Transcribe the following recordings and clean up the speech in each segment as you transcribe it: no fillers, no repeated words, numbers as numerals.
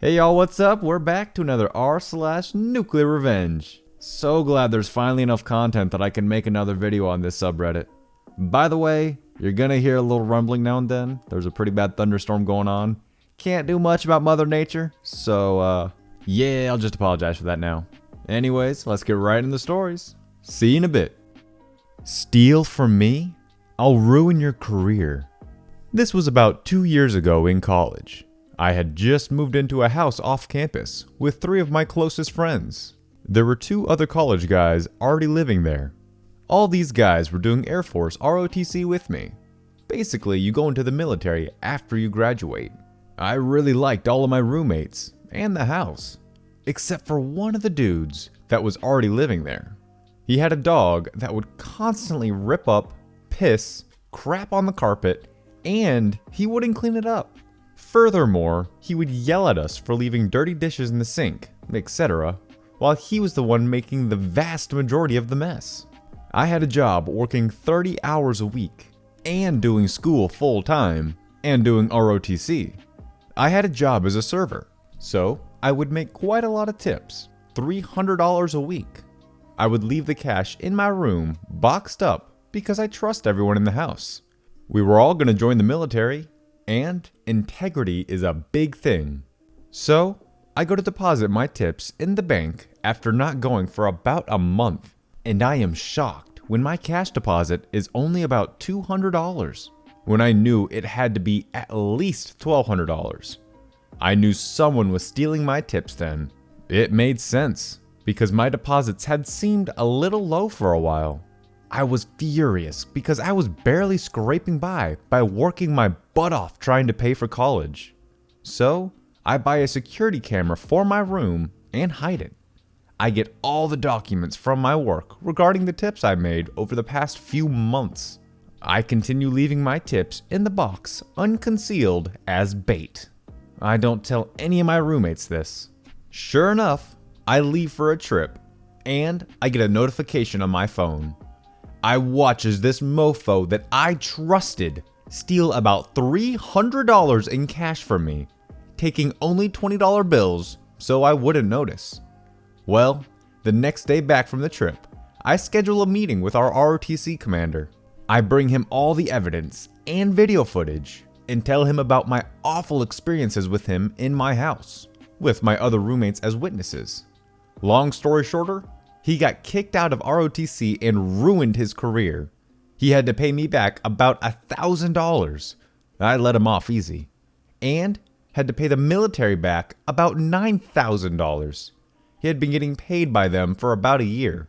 Hey y'all, what's up? We're back to another r/nuclear revenge. So glad there's finally enough content that I can make another video on this subreddit. By the way, you're gonna hear a little rumbling now and then. There's a pretty bad thunderstorm going on. Can't do much about Mother Nature, so yeah, I'll just apologize for that now. Anyways, let's get right into the stories. See you in a bit. Steal from me? I'll ruin your career. This was about 2 years ago in college. I had just moved into a house off campus with 3 of my closest friends. There were 2 other college guys already living there. All these guys were doing Air Force ROTC with me. Basically, you go into the military after you graduate. I really liked all of my roommates and the house, except for one of the dudes that was already living there. He had a dog that would constantly rip up, piss, crap on the carpet, and he wouldn't clean it up. Furthermore, he would yell at us for leaving dirty dishes in the sink, etc., while he was the one making the vast majority of the mess. I had a job working 30 hours a week, and doing school full time, and doing ROTC. I had a job as a server, so I would make quite a lot of tips, $300 a week. I would leave the cash in my room, boxed up, because I trust everyone in the house. We were all going to join the military, and integrity is a big thing. So, I go to deposit my tips in the bank after not going for about a month, and I am shocked when my cash deposit is only about $200, when I knew it had to be at least $1,200. I knew someone was stealing my tips then. It made sense, because my deposits had seemed a little low for a while. I was furious because I was barely scraping by working my butt off trying to pay for college. So, I buy a security camera for my room and hide it. I get all the documents from my work regarding the tips I made over the past few months. I continue leaving my tips in the box unconcealed as bait. I don't tell any of my roommates this. Sure enough, I leave for a trip and I get a notification on my phone. I watch as this mofo that I trusted steal about $300 in cash from me, taking only $20 bills so I wouldn't notice. Well, the next day back from the trip, I schedule a meeting with our ROTC commander. I bring him all the evidence and video footage and tell him about my awful experiences with him in my house, with my other roommates as witnesses. Long story shorter, he got kicked out of ROTC and ruined his career. He had to pay me back about $1,000. I let him off easy. And had to pay the military back about $9,000. He had been getting paid by them for about a year.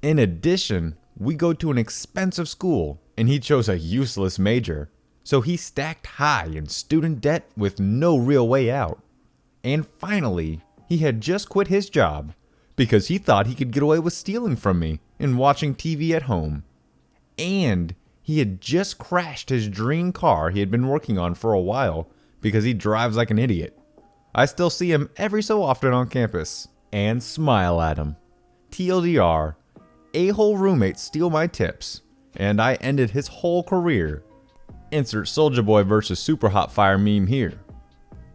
In addition, we go to an expensive school and he chose a useless major. So he stacked high in student debt with no real way out. And finally, he had just quit his job because he thought he could get away with stealing from me and watching TV at home. And he had just crashed his dream car he had been working on for a while because he drives like an idiot. I still see him every so often on campus and smile at him. TLDR, a-hole roommates steal my tips and I ended his whole career. Insert Soulja Boy vs Super Hot Fire meme here.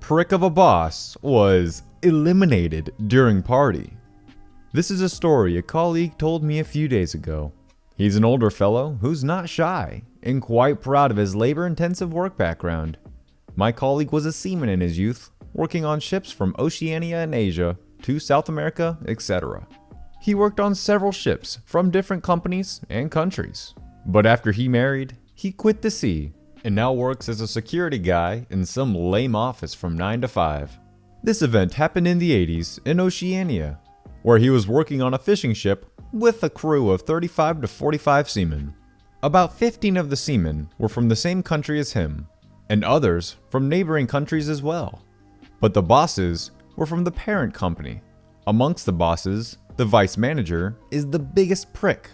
Prick of a boss was eliminated during party. This is a story a colleague told me a few days ago. He's an older fellow who's not shy and quite proud of his labor-intensive work background. My colleague was a seaman in his youth, working on ships from Oceania and Asia to South America, etc. He worked on several ships from different companies and countries. But after he married, he quit the sea and now works as a security guy in some lame office from 9 to 5. This event happened in the 80s in Oceania, where he was working on a fishing ship with a crew of 35 to 45 seamen. About 15 of the seamen were from the same country as him, and others from neighboring countries as well. But the bosses were from the parent company. Amongst the bosses, the vice manager is the biggest prick.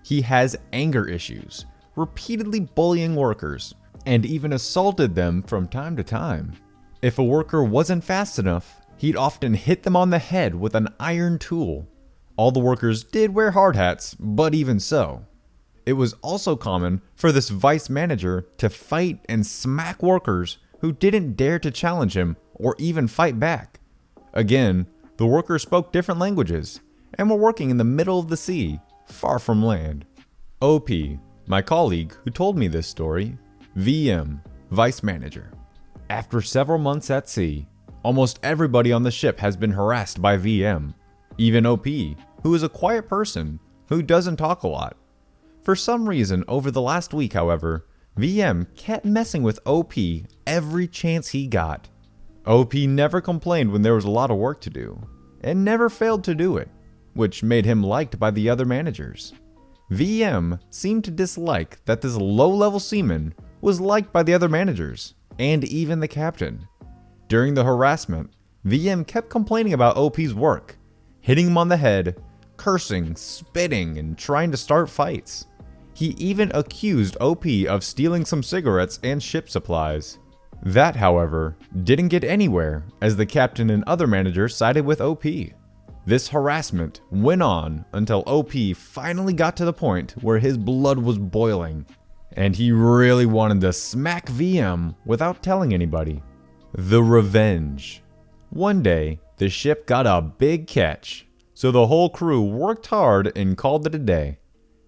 He has anger issues, repeatedly bullying workers, and even assaulted them from time to time. If a worker wasn't fast enough, he'd often hit them on the head with an iron tool. All the workers did wear hard hats, but even so. It was also common for this vice manager to fight and smack workers who didn't dare to challenge him or even fight back. Again, the workers spoke different languages and were working in the middle of the sea, far from land. OP, my colleague who told me this story, VM, vice manager. After several months at sea, almost everybody on the ship has been harassed by VM, even OP, who is a quiet person who doesn't talk a lot. For some reason, over the last week, however, VM kept messing with OP every chance he got. OP never complained when there was a lot of work to do, and never failed to do it, which made him liked by the other managers. VM seemed to dislike that this low-level seaman was liked by the other managers, and even the captain. During the harassment, VM kept complaining about OP's work, hitting him on the head, cursing, spitting, and trying to start fights. He even accused OP of stealing some cigarettes and ship supplies. That, however, didn't get anywhere as the captain and other managers sided with OP. This harassment went on until OP finally got to the point where his blood was boiling, and he really wanted to smack VM without telling anybody. The revenge. One day, the ship got a big catch, so the whole crew worked hard and called it a day.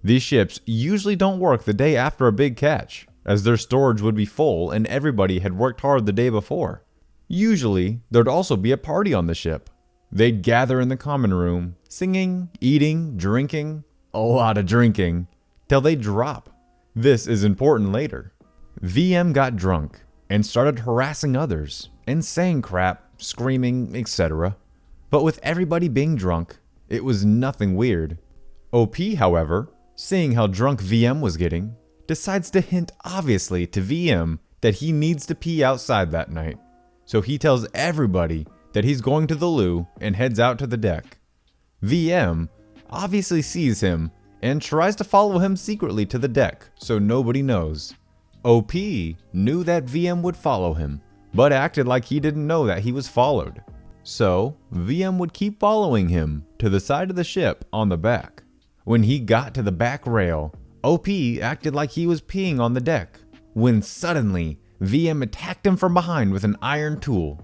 These ships usually don't work the day after a big catch, as their storage would be full and everybody had worked hard the day before. Usually, there'd also be a party on the ship. They'd gather in the common room, singing, eating, drinking, a lot of drinking, till they drop. This is important later. VM got drunk and started harassing others and saying crap, screaming, etc. But with everybody being drunk, it was nothing weird. OP, however, seeing how drunk VM was getting, decides to hint obviously to VM that he needs to pee outside that night. So he tells everybody that he's going to the loo and heads out to the deck. VM obviously sees him and tries to follow him secretly to the deck so nobody knows. OP knew that VM would follow him, but acted like he didn't know that he was followed. So VM would keep following him to the side of the ship on the back. When he got to the back rail, OP acted like he was peeing on the deck, when suddenly VM attacked him from behind with an iron tool.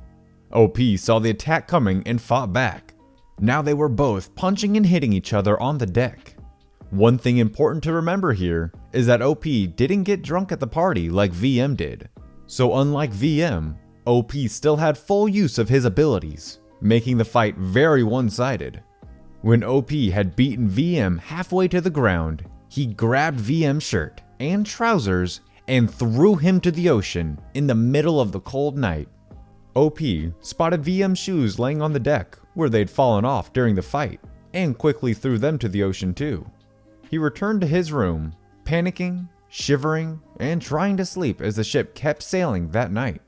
OP saw the attack coming and fought back. Now they were both punching and hitting each other on the deck. One thing important to remember here is that OP didn't get drunk at the party like VM did. So unlike VM, OP still had full use of his abilities, making the fight very one-sided. When OP had beaten VM halfway to the ground, he grabbed VM's shirt and trousers and threw him to the ocean in the middle of the cold night. OP spotted VM's shoes laying on the deck where they'd fallen off during the fight and quickly threw them to the ocean too. He returned to his room, panicking, shivering, and trying to sleep as the ship kept sailing that night.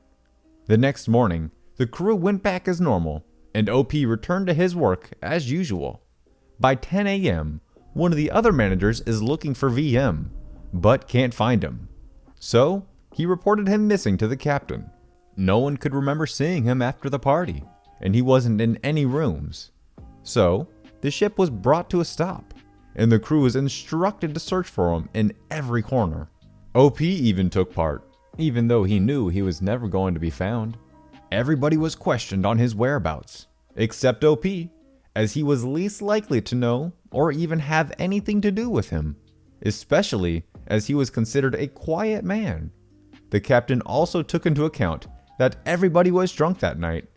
The next morning, the crew went back as normal, and OP returned to his work as usual. By 10 a.m., one of the other managers is looking for VM, but can't find him. So, he reported him missing to the captain. No one could remember seeing him after the party, and he wasn't in any rooms. So, the ship was brought to a stop, and the crew was instructed to search for him in every corner. OP even took part, even though he knew he was never going to be found. Everybody was questioned on his whereabouts, except OP, as he was least likely to know or even have anything to do with him, especially as he was considered a quiet man. The captain also took into account that everybody was drunk that night,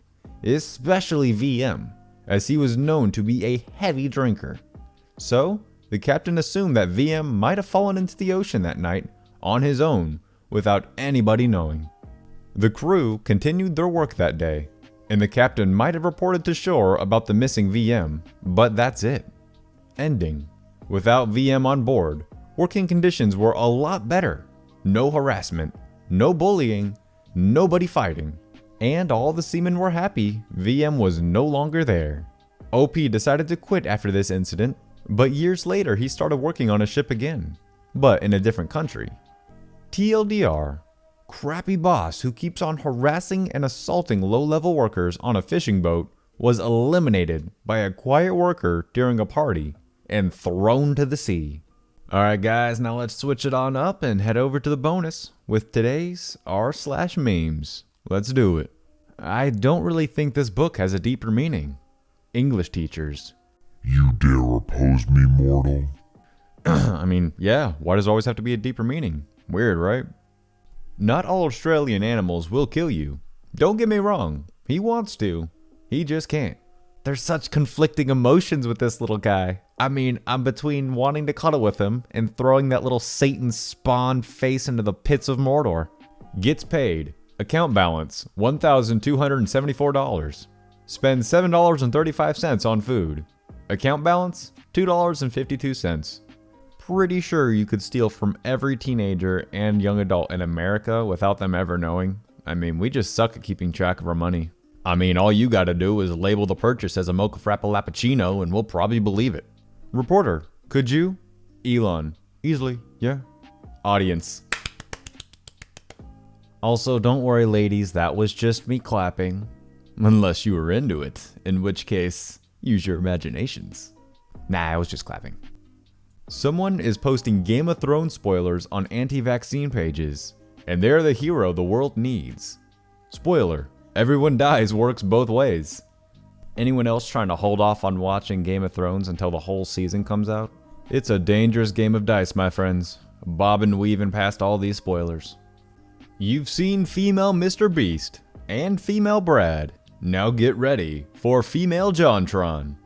especially VM, as he was known to be a heavy drinker. So, the captain assumed that VM might have fallen into the ocean that night on his own without anybody knowing. The crew continued their work that day, and the captain might have reported to shore about the missing VM, but that's it. Ending. Without VM on board, working conditions were a lot better. No harassment, no bullying, nobody fighting, and all the seamen were happy VM was no longer there. OP decided to quit after this incident, but years later he started working on a ship again, but in a different country. TLDR, crappy boss who keeps on harassing and assaulting low-level workers on a fishing boat was eliminated by a quiet worker during a party and thrown to the sea. Alright guys, now let's switch it on up and head over to the bonus with today's r/memes. Let's do it. I don't really think this book has a deeper meaning. English teachers. You dare oppose me, mortal? I mean, yeah, why does it always have to be a deeper meaning? Weird, right? Not all Australian animals will kill you. Don't get me wrong, he wants to. He just can't. There's such conflicting emotions with this little guy. I mean, I'm between wanting to cuddle with him and throwing that little Satan spawn face into the pits of Mordor. Gets paid. Account balance, $1,274. Spends $7.35 on food. Account balance, $2.52. Pretty sure you could steal from every teenager and young adult in America without them ever knowing. I mean, we just suck at keeping track of our money. I mean, all you gotta do is label the purchase as a mocha frappuccino and we'll probably believe it. Reporter, could you? Elon, easily, yeah. Audience. Also, don't worry ladies, that was just me clapping. Unless you were into it, in which case, use your imaginations. Nah, I was just clapping. Someone is posting Game of Thrones spoilers on anti-vaccine pages, and they're the hero the world needs. Spoiler. Everyone dies works both ways. Anyone else trying to hold off on watching Game of Thrones until the whole season comes out? It's a dangerous game of dice, my friends. Bobbing weaving past all these spoilers. You've seen female Mr. Beast and female Brad. Now get ready for female JonTron.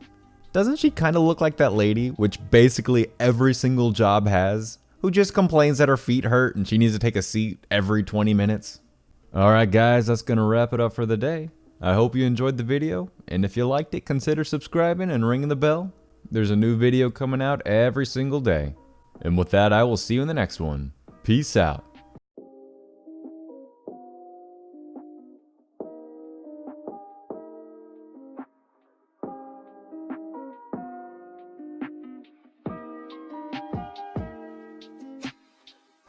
Doesn't she kind of look like that lady, which basically every single job has, who just complains that her feet hurt and she needs to take a seat every 20 minutes? Alright guys, that's gonna wrap it up for the day. I hope you enjoyed the video, and if you liked it, consider subscribing and ringing the bell. There's a new video coming out every single day. And with that, I will see you in the next one. Peace out.